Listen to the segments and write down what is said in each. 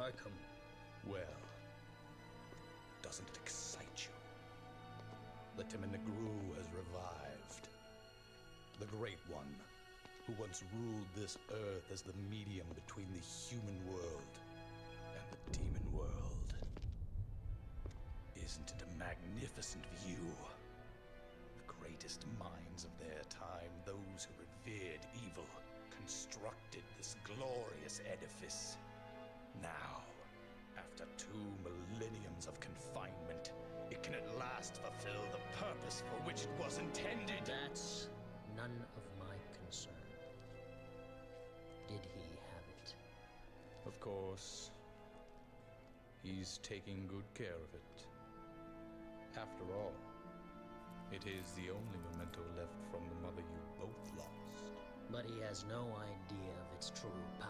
like him. Well, doesn't it excite you? The Timon-Negru has revived. The Great One, who once ruled this earth as the medium between the human world and the demon world. Isn't it a magnificent view? The greatest minds of their time, those who revered evil, constructed this glorious edifice. Now, after 2 millenniums of confinement, it can at last fulfill the purpose for which it was intended. That's none of my concern. Did he have it? Of course. He's taking good care of it. After all, it is the only memento left from the mother you both lost. But he has no idea of its true power.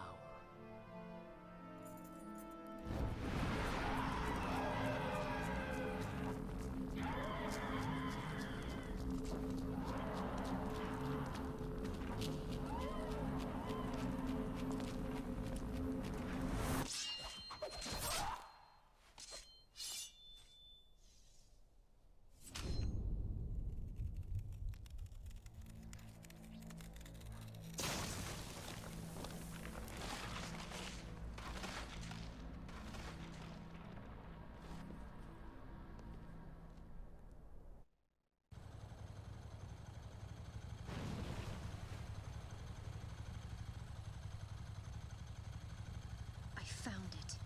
I found it.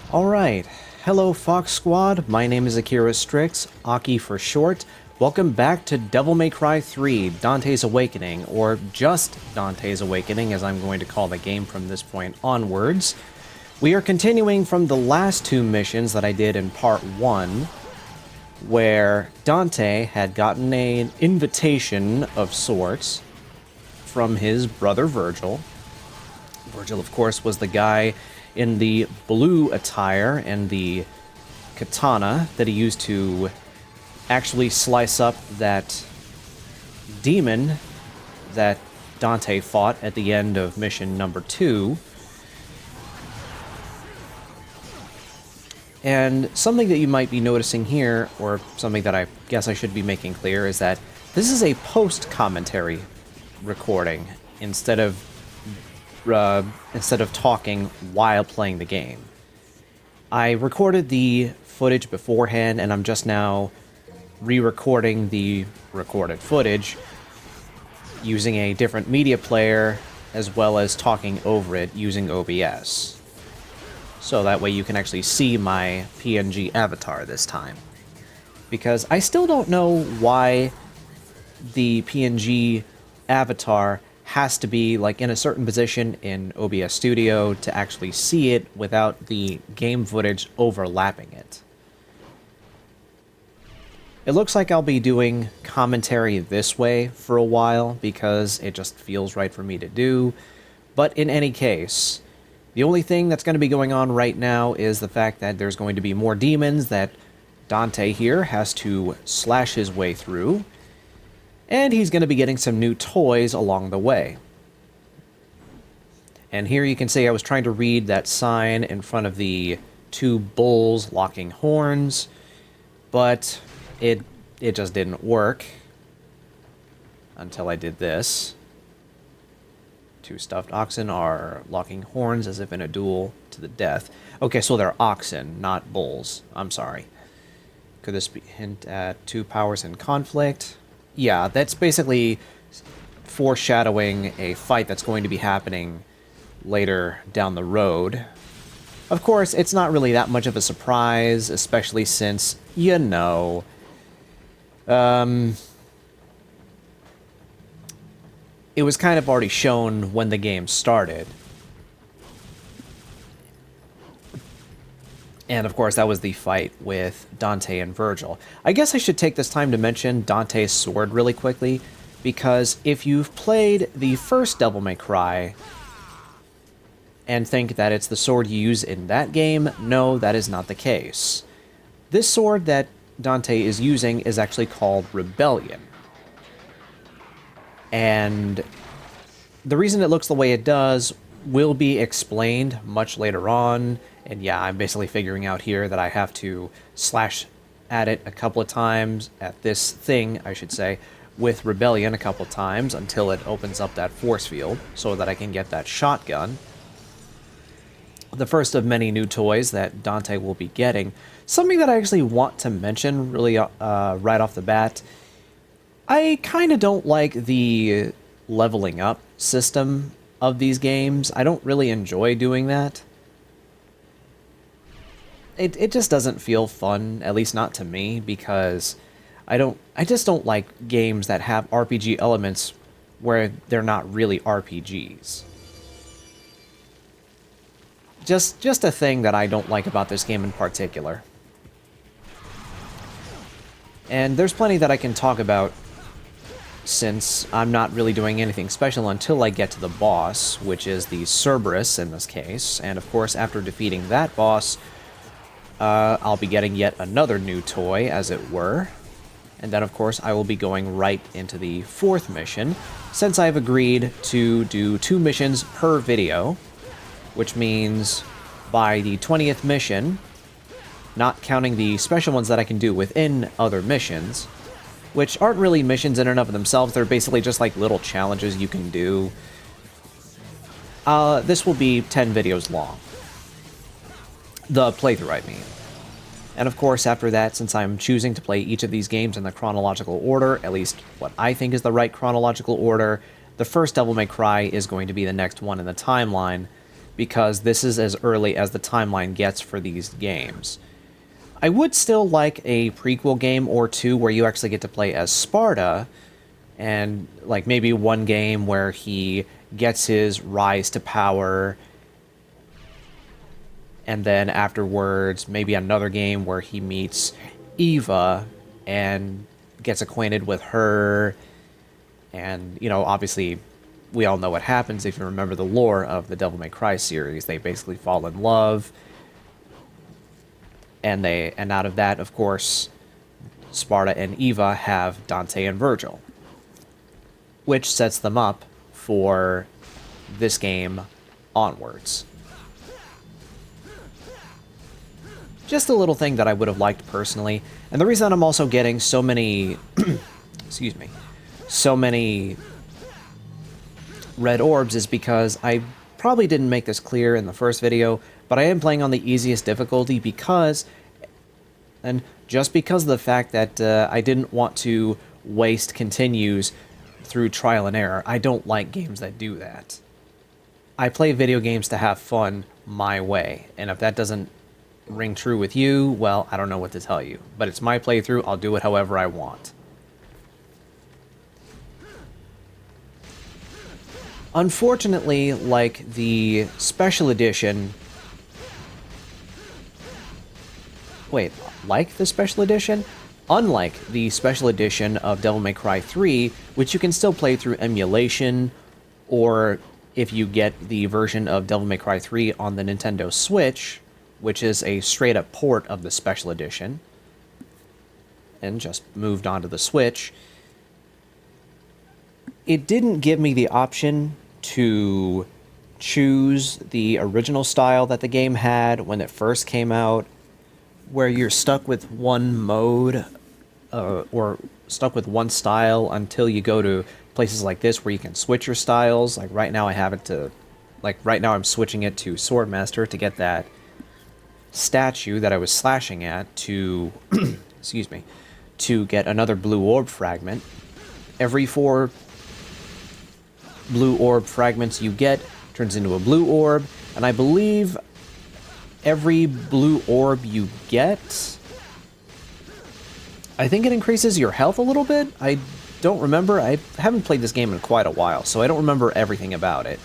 Alright, hello Fox Squad, my name is Akira Strix, Aki for short. Welcome back to Devil May Cry 3, Dante's Awakening, or just Dante's Awakening as I'm going to call the game from this point onwards. We are continuing from the last 2 missions that I did in part 1, where Dante had gotten an invitation of sorts from his brother Virgil. Virgil, of course, was the guy in the blue attire and the katana that he used to actually slice up that demon that Dante fought at the end of mission number 2. And something that you might be noticing here, or something that I guess I should be making clear, is that this is a post-commentary recording instead of talking while playing the game. I recorded the footage beforehand, and I'm just now re-recording the recorded footage using a different media player, as well as talking over it using OBS. So that way you can actually see my PNG avatar this time. Because I still don't know why the PNG avatar has to be like in a certain position in OBS Studio to actually see it without the game footage overlapping it. It looks like I'll be doing commentary this way for a while because it just feels right for me to do. But in any case, the only thing that's going to be going on right now is the fact that there's going to be more demons that Dante here has to slash his way through. And he's going to be getting some new toys along the way. And here you can see I was trying to read that sign in front of the 2 bulls locking horns, but it just didn't work until I did this. 2 stuffed oxen are locking horns as if in a duel to the death. Okay, so they're oxen, not bulls. I'm sorry. Could this be hint at 2 powers in conflict? Yeah, that's basically foreshadowing a fight that's going to be happening later down the road. Of course, it's not really that much of a surprise, especially since, you know, It was kind of already shown when the game started. And of course, that was the fight with Dante and Virgil. I guess I should take this time to mention Dante's sword really quickly, because if you've played the first Devil May Cry and think that it's the sword you use in that game, no, that is not the case. This sword that Dante is using is actually called Rebellion. And the reason it looks the way it does will be explained much later on. And yeah, I'm basically figuring out here that I have to slash at it a couple of times, at this thing, I should say, with Rebellion a couple of times until it opens up that force field so that I can get that shotgun. The first of many new toys that Dante will be getting. Something that I actually want to mention really right off the bat. I kind of don't like the leveling up system of these games. I don't really enjoy doing that. It just doesn't feel fun, at least not to me, because I just don't like games that have RPG elements where they're not really RPGs. Just a thing that I don't like about this game in particular. And there's plenty that I can talk about, since I'm not really doing anything special until I get to the boss, which is the Cerberus in this case. And of course, after defeating that boss, I'll be getting yet another new toy, as it were. And then, of course, I will be going right into the 4th mission, since I've agreed to do 2 missions per video, which means by the 20th mission, not counting the special ones that I can do within other missions, which aren't really missions in and of themselves, they're basically just like little challenges you can do. This will be 10 videos long. The playthrough, I mean. And of course, after that, since I'm choosing to play each of these games in the chronological order, at least what I think is the right chronological order, the first Devil May Cry is going to be the next one in the timeline, because this is as early as the timeline gets for these games. I would still like a prequel game or two where you actually get to play as Sparta, and like maybe one game where he gets his rise to power, and then afterwards, maybe another game where he meets Eva and gets acquainted with her. And, you know, obviously, we all know what happens if you remember the lore of the Devil May Cry series. They basically fall in love. And out of that, of course, Sparta and Eva have Dante and Virgil, which sets them up for this game onwards. Just a little thing that I would have liked personally, and the reason I'm also getting so many, excuse me, so many red orbs is because I probably didn't make this clear in the first video, but I am playing on the easiest difficulty because, and just because of the fact that I didn't want to waste continues through trial and error. I don't like games that do that. I play video games to have fun my way, and if that doesn't ring true with you, well, I don't know what to tell you. But it's my playthrough, I'll do it however I want. Unfortunately, like the special edition... Wait, like the special edition? Unlike the special edition of Devil May Cry 3, which you can still play through emulation, or if you get the version of Devil May Cry 3 on the Nintendo Switch, which is a straight-up port of the special edition, and just moved on to the Switch. It didn't give me the option to choose the original style that the game had when it first came out, where you're stuck with one mode, or stuck with one style until you go to places like this where you can switch your styles. Like right now I have it to, like right now I'm switching it to Swordmaster to get that statue that I was slashing at to, excuse me, to get another blue orb fragment. Every 4 blue orb fragments you get turns into a blue orb, and I believe every blue orb you get I think it increases your health a little bit. I don't remember. I haven't played this game in quite a while, so I don't remember everything about it.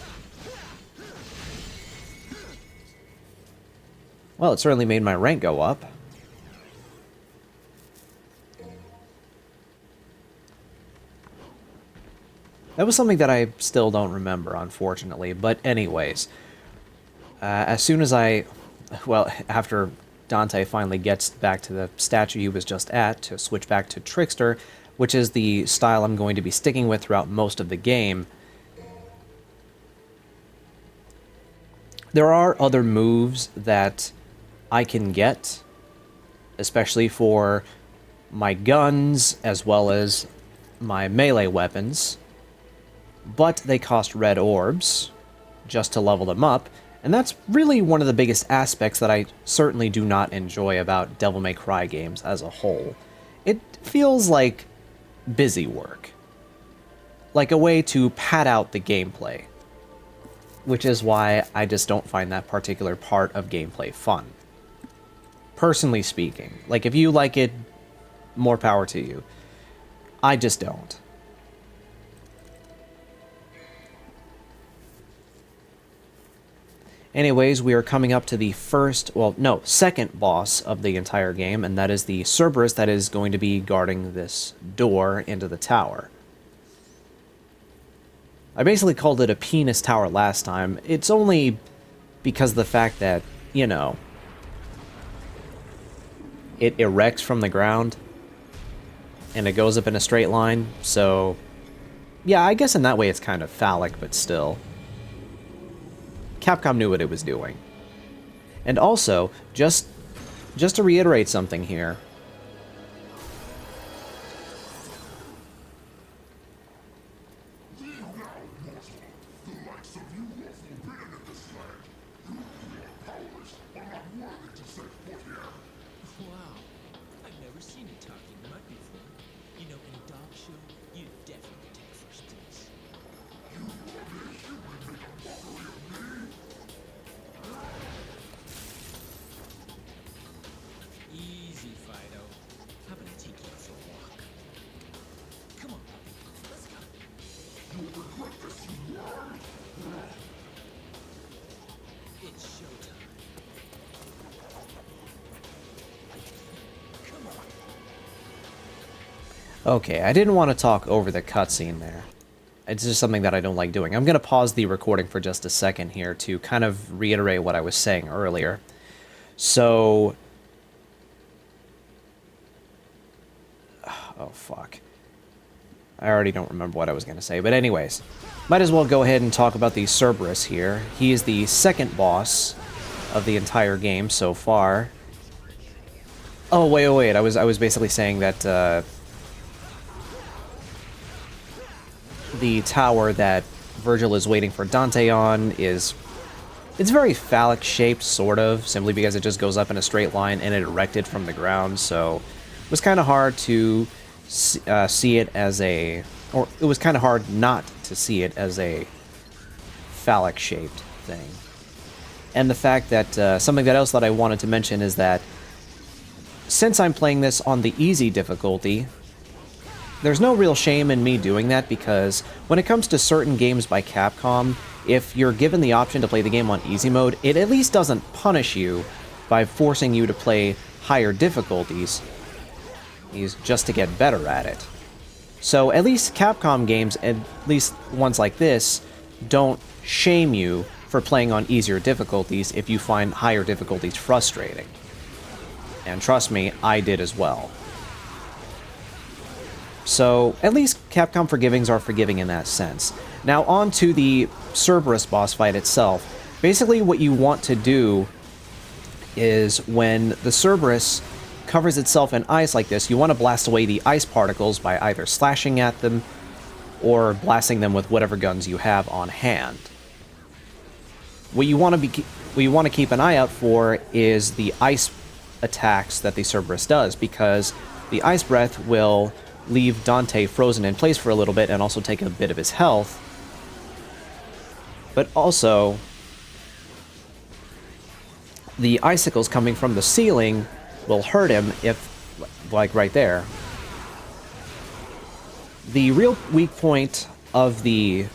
Well, it certainly made my rank go up. That was something that I still don't remember, unfortunately. But anyways, as soon as well, after Dante finally gets back to the statue he was just at, to switch back to Trickster, which is the style I'm going to be sticking with throughout most of the game, there are other moves that I can get, especially for my guns as well as my melee weapons, but they cost red orbs just to level them up, and that's really one of the biggest aspects that I certainly do not enjoy about Devil May Cry games as a whole. It feels like busy work, like a way to pad out the gameplay, which is why I just don't find that particular part of gameplay fun. Personally speaking, like if you like it, more power to you. I just don't. Anyways, we are coming up to the second boss of the entire game, and that is the Cerberus that is going to be guarding this door into the tower. I basically called it a penis tower last time. It's only because of the fact that, you know, it erects from the ground, and it goes up in a straight line, so yeah, I guess in that way it's kind of phallic, but still. Capcom knew what it was doing. And also, just to reiterate something here, okay, I didn't want to talk over the cutscene there. It's just something that I don't like doing. I'm going to pause the recording for just a second here to kind of reiterate what I was saying earlier. So... oh, fuck. I already don't remember what I was going to say, but anyways. Might as well go ahead and talk about the Cerberus here. He is the second boss of the entire game so far. Oh, wait. I was basically saying that, the tower that Virgil is waiting for Dante on is... it's very phallic shaped, sort of, simply because it just goes up in a straight line and it erected from the ground, so it was kind of hard to see it as a... or it was kind of hard not to see it as a phallic shaped thing. And the fact that, something else that I wanted to mention is that since I'm playing this on the easy difficulty, there's no real shame in me doing that, because when it comes to certain games by Capcom, if you're given the option to play the game on easy mode, it at least doesn't punish you by forcing you to play higher difficulties just to get better at it. So at least Capcom games, at least ones like this, don't shame you for playing on easier difficulties if you find higher difficulties frustrating. And trust me, I did as well. So, at least Capcom Forgivings are forgiving in that sense. Now, on to the Cerberus boss fight itself. Basically, what you want to do is, when the Cerberus covers itself in ice like this, you want to blast away the ice particles by either slashing at them or blasting them with whatever guns you have on hand. What you want to keep an eye out for is the ice attacks that the Cerberus does, because the ice breath will leave Dante frozen in place for a little bit and also take a bit of his health. But also, the icicles coming from the ceiling will hurt him if, like right there, The real weak point of the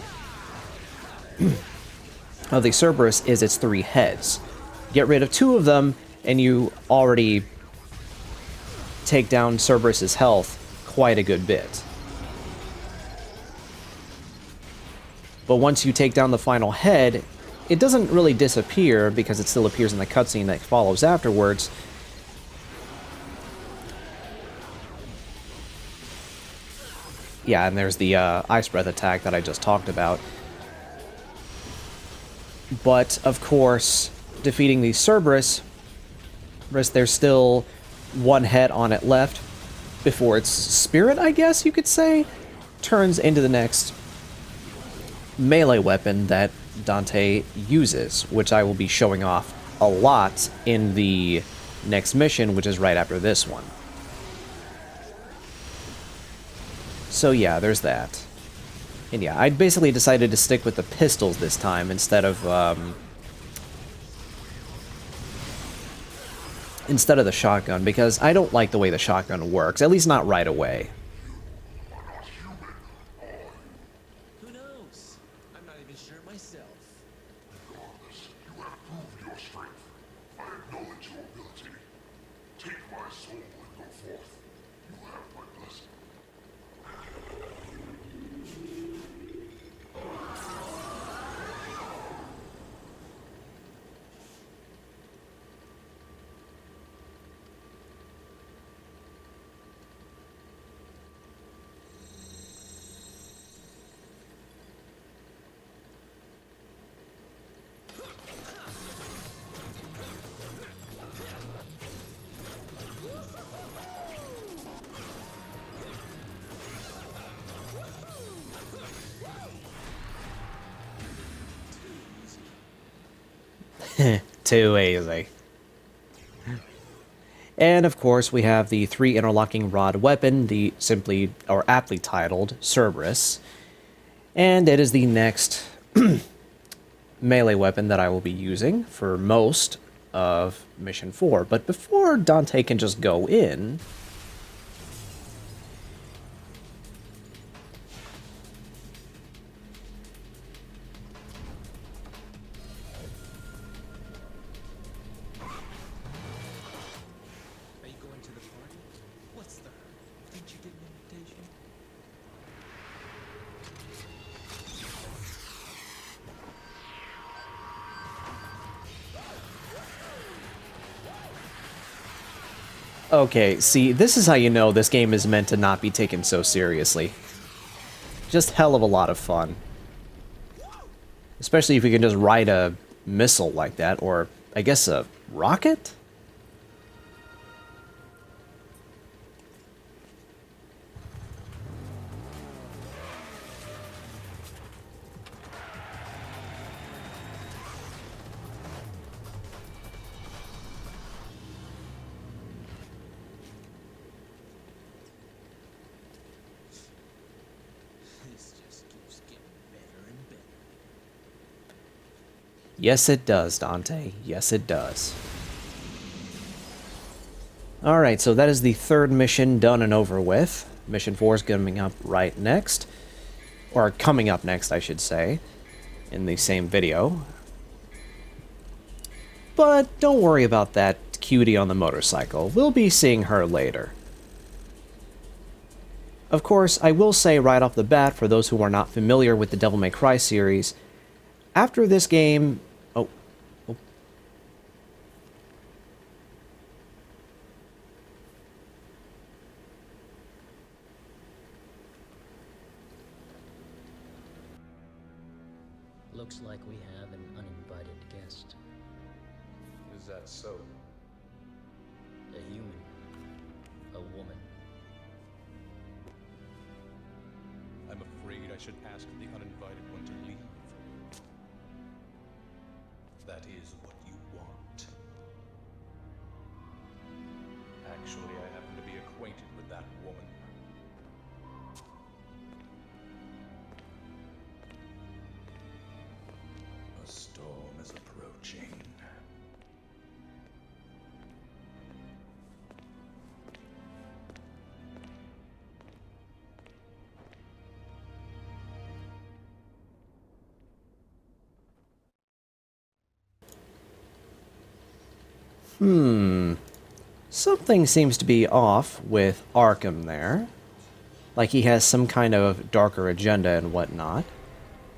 Cerberus is its 3 heads. Get rid of 2 of them, and you already take down Cerberus's health quite a good bit. But once you take down the final head, it doesn't really disappear because it still appears in the cutscene that follows afterwards. Yeah, and there's the Ice Breath attack that I just talked about. But, of course, defeating the Cerberus, there's still 1 head on it left before its spirit, I guess you could say, turns into the next melee weapon that Dante uses, which I will be showing off a lot in the next mission, which is right after this one. So yeah, there's that. And yeah, I basically decided to stick with the pistols this time instead of the shotgun, because I don't like the way the shotgun works, at least not right away. Who knows? I'm not even sure myself. Regardless, you have proved your strength. I acknowledge your ability. Take my soul and go forth. You have my blessing. Too easy. And of course, we have the 3 interlocking rod weapon, the simply or aptly titled Cerberus. And it is the next melee weapon that I will be using for most of Mission 4. But before Dante can just go in, Are you going to the party? What's the hurry? Didn't you get an invitation? okay, see, this is how you know this game is meant to not be taken so seriously. Just hell of a lot of fun. Especially if you can just ride a missile like that, or I guess a rocket? This just keeps getting better and better. Yes, it does, Dante. Yes, it does. Alright, so that is the 3rd mission done and over with. Mission 4 is coming up right next. Or coming up next, I should say, in the same video. But don't worry about that cutie on the motorcycle. We'll be seeing her later. Of course, I will say right off the bat, for those who are not familiar with the Devil May Cry series, after this game... Oh. Looks like we have an uninvited guest. Is that so? A human. A woman. I'm afraid I should ask the uninvited one to leave. That is what you want. Actually, I happen to be acquainted with that woman. A storm is approaching. Something seems to be off with Arkham there. Like he has some kind of darker agenda and whatnot.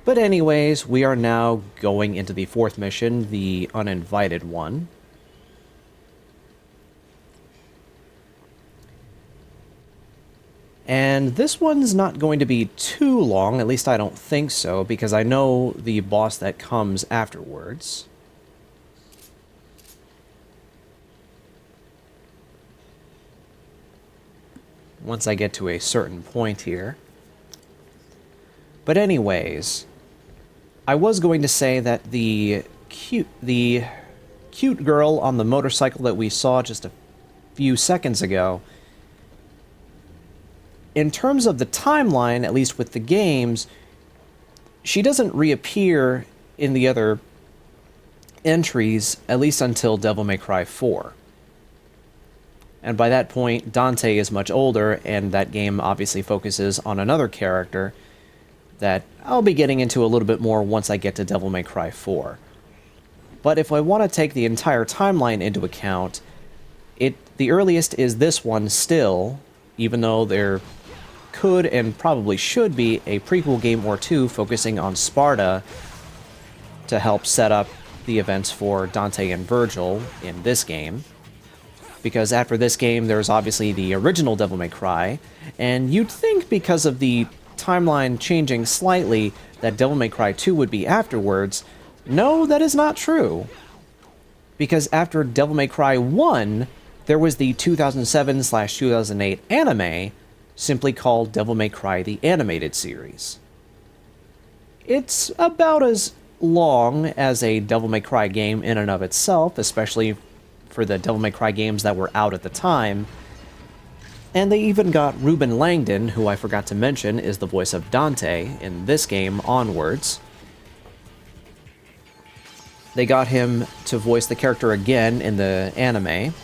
But anyways, we are now going into the fourth mission, the uninvited one. And this one's not going to be too long, at least I don't think so, because I know the boss that comes afterwards. Once I get to a certain point here. But anyways, I was going to say that the cute girl on the motorcycle that we saw just a few seconds ago, in terms of the timeline, at least with the games, she doesn't reappear in the other entries, at least until Devil May Cry 4. And by that point, Dante is much older, and that game obviously focuses on another character that I'll be getting into a little bit more once I get to Devil May Cry 4. But if I want to take the entire timeline into account, the earliest is this one still, even though there could and probably should be a prequel game or two focusing on Sparta to help set up the events for Dante and Virgil in this game. Because after this game, there's obviously the original Devil May Cry, and you'd think because of the timeline changing slightly that Devil May Cry 2 would be afterwards. No, that is not true. Because after Devil May Cry 1, there was the 2007/2008 anime, simply called Devil May Cry the Animated Series. It's about as long as a Devil May Cry game in and of itself, especially for the Devil May Cry games that were out at the time. And they even got Ruben Langdon, who I forgot to mention is the voice of Dante in this game onwards. They got him to voice the character again in the anime.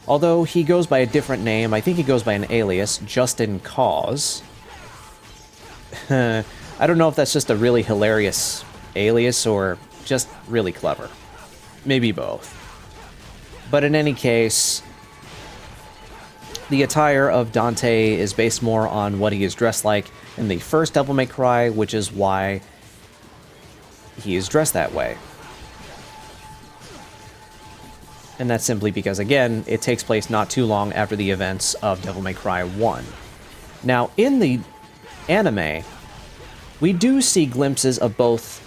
Although he goes by a different name, I think he goes by an alias, Justin Cause. I don't know if that's just a really hilarious alias or just really clever. Maybe both. But in any case, the attire of Dante is based more on what he is dressed like in the first Devil May Cry, which is why he is dressed that way. And that's simply because, again, it takes place not too long after the events of Devil May Cry 1. Now, in the anime, we do see glimpses of both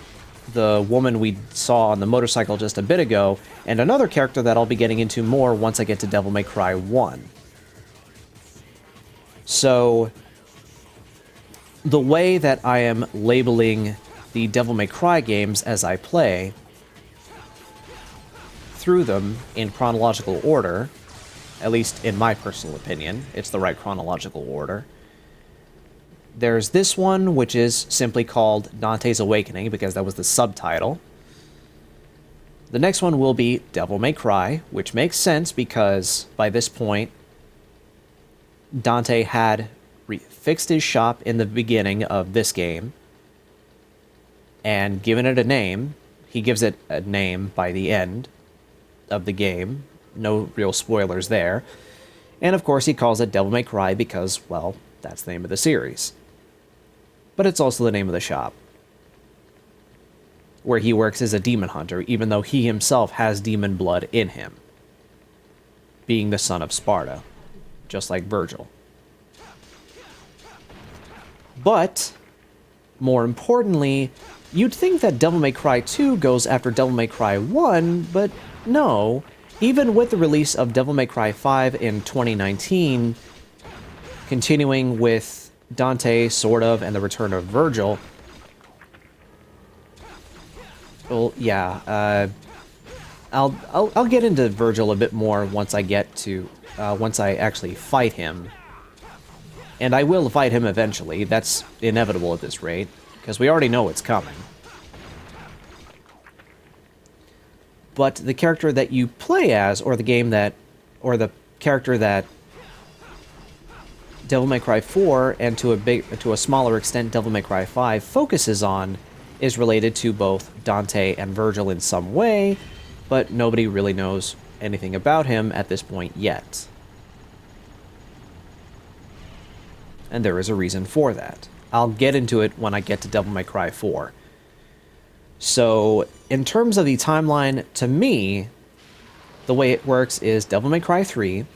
the woman we saw on the motorcycle just a bit ago, and another character that I'll be getting into more once I get to Devil May Cry 1. So, the way that I am labeling the Devil May Cry games as I play through them in chronological order, at least in my personal opinion, it's the right chronological order. There's this one, which is simply called Dante's Awakening, because that was the subtitle. The next one will be Devil May Cry, which makes sense because by this point, Dante had fixed his shop in the beginning of this game and given it a name. He gives it a name by the end of the game. No real spoilers there. And of course he calls it Devil May Cry because, well, that's the name of the series. But it's also the name of the shop, where he works as a demon hunter, even though he himself has demon blood in him, being the son of Sparta, just like Virgil. But, more importantly, you'd think that Devil May Cry 2 goes after Devil May Cry 1, but no. Even with the release of Devil May Cry 5 in 2019, continuing with Dante, sort of, and the return of Virgil. Well, yeah, I'll get into Virgil a bit more once I get to, once I actually fight him. And I will fight him eventually, that's inevitable at this rate, because we already know it's coming. But the character that you play as, or the game that, or the character that Devil May Cry 4, and to a smaller extent Devil May Cry 5 focuses on, is related to both Dante and Virgil in some way, but nobody really knows anything about him at this point yet. And there is a reason for that. I'll get into it when I get to Devil May Cry 4. So, in terms of the timeline, to me, the way it works is Devil May Cry 3,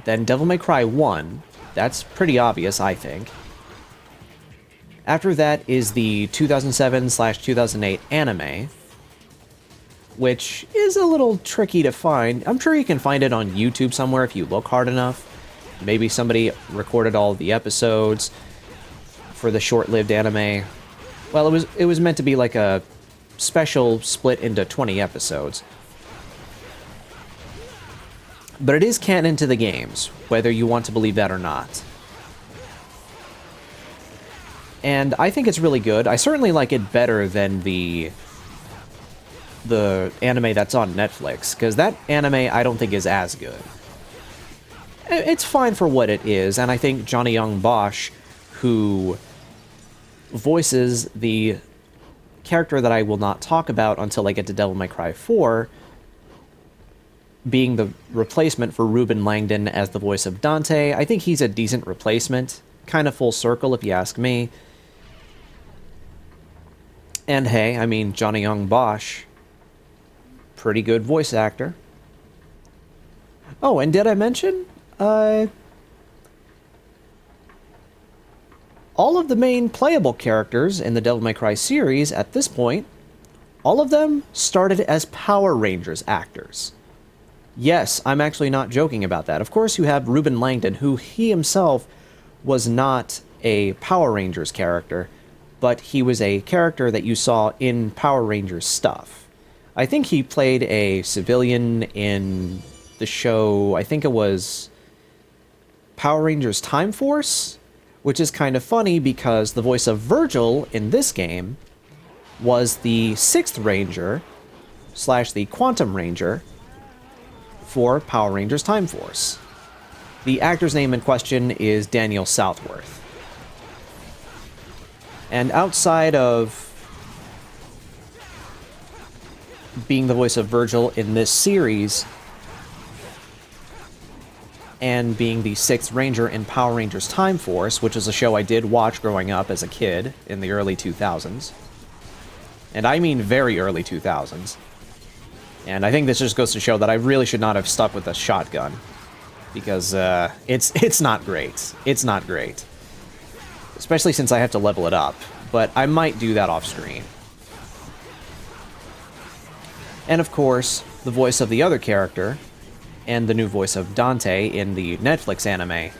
then Devil May Cry 1. That's pretty obvious, I think. After that is the 2007/2008 anime, which is a little tricky to find. I'm sure you can find it on YouTube somewhere if you look hard enough. Maybe somebody recorded all the episodes for the short-lived anime. Well, it was meant to be like a special split into 20 episodes. But it is canon to the games, whether you want to believe that or not. And I think it's really good. I certainly like it better than the anime that's on Netflix, because that anime I don't think is as good. It's fine for what it is, and I think Johnny Young Bosch, who voices the character that I will not talk about until I get to Devil May Cry 4, being the replacement for Ruben Langdon as the voice of Dante, I think he's a decent replacement. Kind of full circle, if you ask me. And hey, I mean, Johnny Young Bosch, pretty good voice actor. Oh, and did I mention? All of the main playable characters in the Devil May Cry series at this point, all of them started as Power Rangers actors. Yes, I'm actually not joking about that. Of course, you have Ruben Langdon, who he himself was not a Power Rangers character, but he was a character that you saw in Power Rangers stuff. I think he played a civilian in the show, I think it was Power Rangers Time Force, which is kind of funny because the voice of Virgil in this game was the 6th Ranger / the Quantum Ranger for Power Rangers Time Force. The actor's name in question is Daniel Southworth. And outside of being the voice of Virgil in this series, and being the 6th Ranger in Power Rangers Time Force, which is a show I did watch growing up as a kid in the early 2000s. And I mean very early 2000s. And I think this just goes to show that I really should not have stuck with the shotgun. Because it's not great. It's not great. Especially since I have to level it up. But I might do that off screen. And of course, the voice of the other character, and the new voice of Dante in the Netflix anime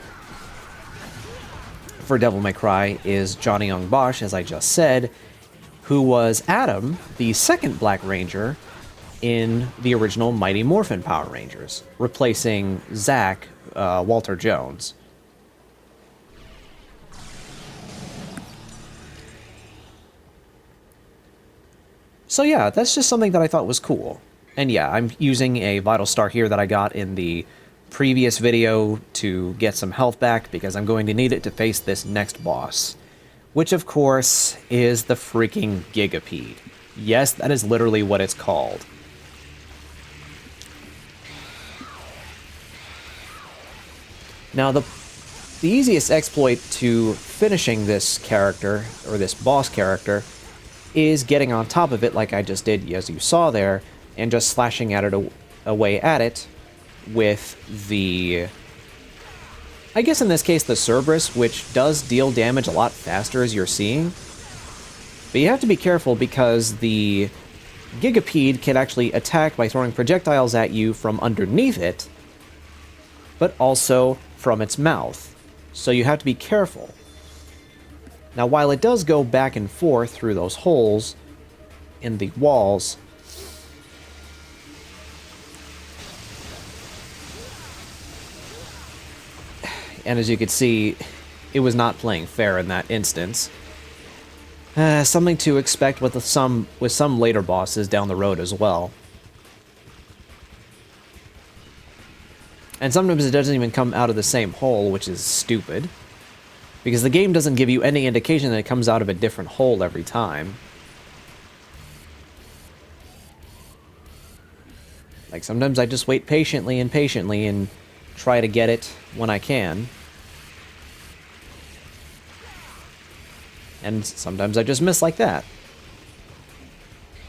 for Devil May Cry is Johnny Young Bosch, as I just said, who was Adam, the 2nd Black Ranger in the original Mighty Morphin Power Rangers, replacing Zack, Walter Jones. So yeah, that's just something that I thought was cool. And yeah, I'm using a Vital Star here that I got in the previous video to get some health back, because I'm going to need it to face this next boss. Which, of course, is the freaking Gigapede. Yes, that is literally what it's called. Now, the easiest exploit to finishing this character, or this boss character, is getting on top of it like I just did, as you saw there, and just slashing at it away at it with the, I guess in this case, the Cerberus, which does deal damage a lot faster, as you're seeing. But you have to be careful because the Gigapede can actually attack by throwing projectiles at you from underneath it, but also from its mouth. So you have to be careful. Now, while it does go back and forth through those holes in the walls, and as you can see, it was not playing fair in that instance. Something to expect with some later bosses down the road as well. And sometimes it doesn't even come out of the same hole, which is stupid. Because the game doesn't give you any indication that it comes out of a different hole every time. Like, sometimes I just wait patiently and try to get it when I can. And sometimes I just miss like that.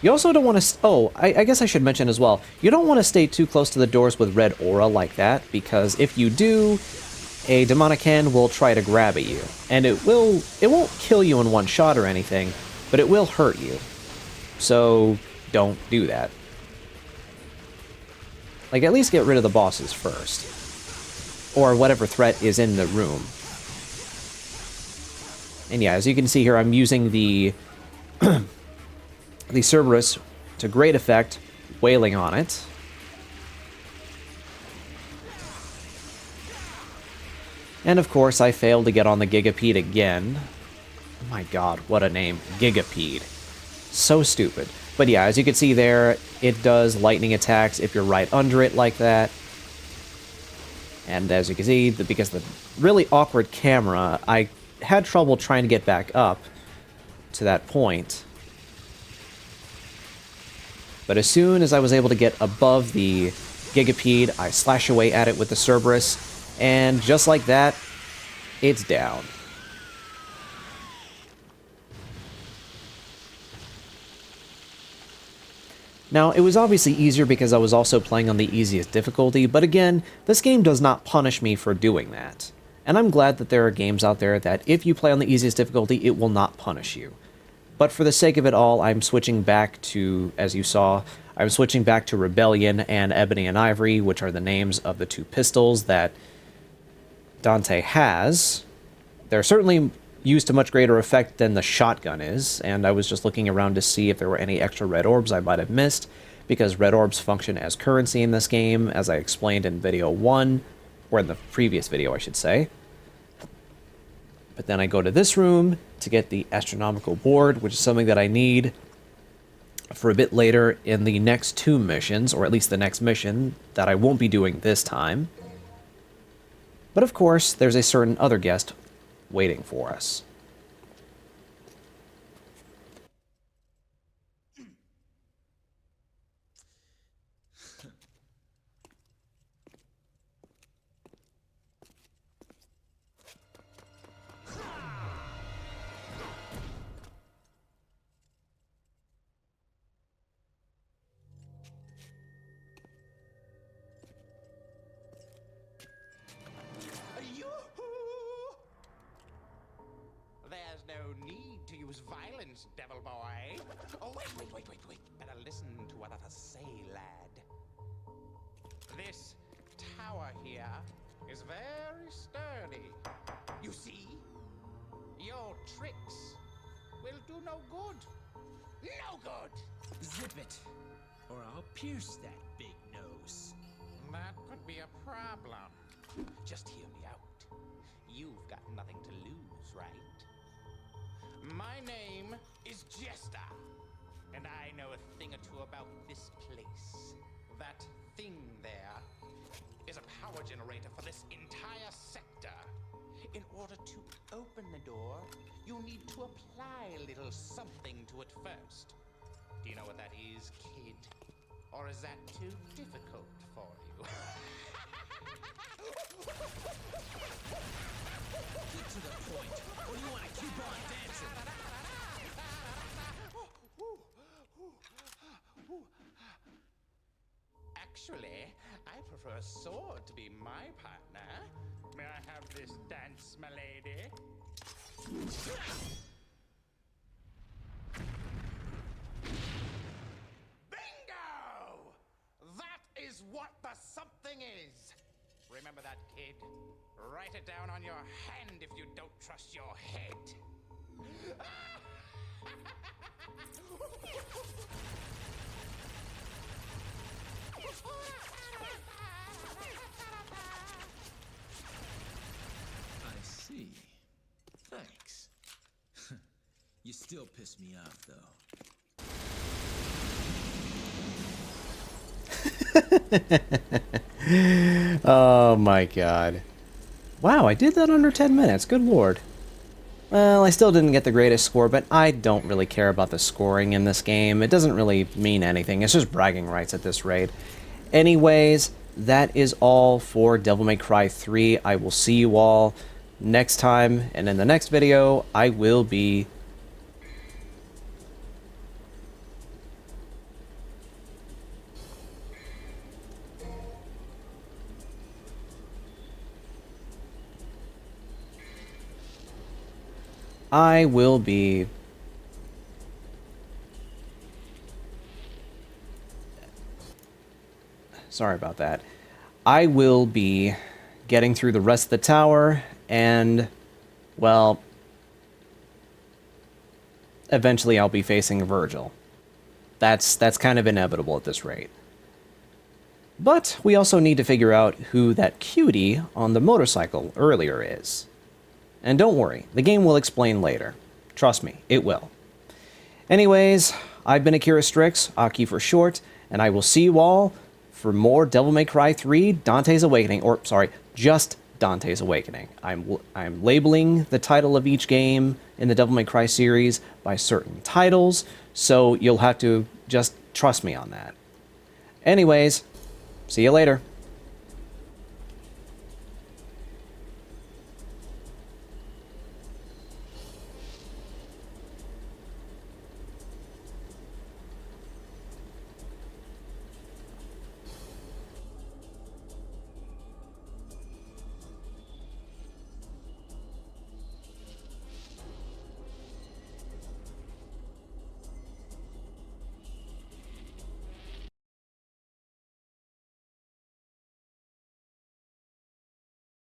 You also don't want to... Oh, I guess I should mention as well, you don't want to stay too close to the doors with red aura like that, because if you do, a demonic hand will try to grab at you. And it won't kill you in one shot or anything, but it will hurt you. So, don't do that. Like, at least get rid of the bosses first. Or whatever threat is in the room. And yeah, as you can see here, I'm using the the Cerberus to great effect, wailing on it. And of course, I failed to get on the Gigapede again. Oh my god, what a name. Gigapede. So stupid. But yeah, as you can see there, it does lightning attacks if you're right under it like that. And as you can see, because of the really awkward camera, I had trouble trying to get back up to that point. But as soon as I was able to get above the Gigapede, I slash away at it with the Cerberus, and just like that, it's down. Now, it was obviously easier because I was also playing on the easiest difficulty, but again, this game does not punish me for doing that. And I'm glad that there are games out there that if you play on the easiest difficulty, it will not punish you. But for the sake of it all, I'm switching back to, as you saw, I'm switching back to Rebellion and Ebony and Ivory, which are the names of the two pistols that Dante has. They're certainly used to much greater effect than the shotgun is, and I was just looking around to see if there were any extra red orbs I might have missed, because red orbs function as currency in this game, as I explained in video 1, or in the previous video, I should say. But then I go to this room to get the astronomical board, which is something that I need for a bit later in the next 2 missions, or at least the next mission that I won't be doing this time. But of course, there's a certain other guest waiting for us. There's no need to use violence, devil boy. Oh, wait. Better listen to what others say, lad. This tower here is very sturdy. You see? Your tricks will do no good. No good! Zip it, or I'll pierce that big nose. That could be a problem. Just hear me out. You've got nothing to lose, right? My name is Jester, and I know a thing or two about this place. That thing there is a power generator for this entire sector. In order to open the door, you need to apply a little something to it first. Do you know what that is, kid? Or is that too difficult for you? Get to the point, or you want to keep on dancing? Actually, I prefer a sword to be my partner. May I have this dance, my lady? Bingo! That is what the something is. Remember that, kid? Write it down on your hand if you don't trust your head. I see. Thanks. You still piss me off, though. Oh my god. Wow, I did that under 10 minutes, good lord. Well, I still didn't get the greatest score, but I don't really care about the scoring in this game. It doesn't really mean anything, it's just bragging rights at this rate. Anyways, that is all for Devil May Cry 3. I will see you all next time, and in the next video, I will be... Sorry about that. I will be getting through the rest of the tower, and, well, eventually I'll be facing Virgil. That's kind of inevitable at this rate. But we also need to figure out who that cutie on the motorcycle earlier is. And don't worry, the game will explain later. Trust me, it will. Anyways, I've been Akira Strix, Aki for short, and I will see you all for more Devil May Cry 3 Dante's Awakening, or sorry, just Dante's Awakening. I'm labeling the title of each game in the Devil May Cry series by certain titles, so you'll have to just trust me on that. Anyways, see you later.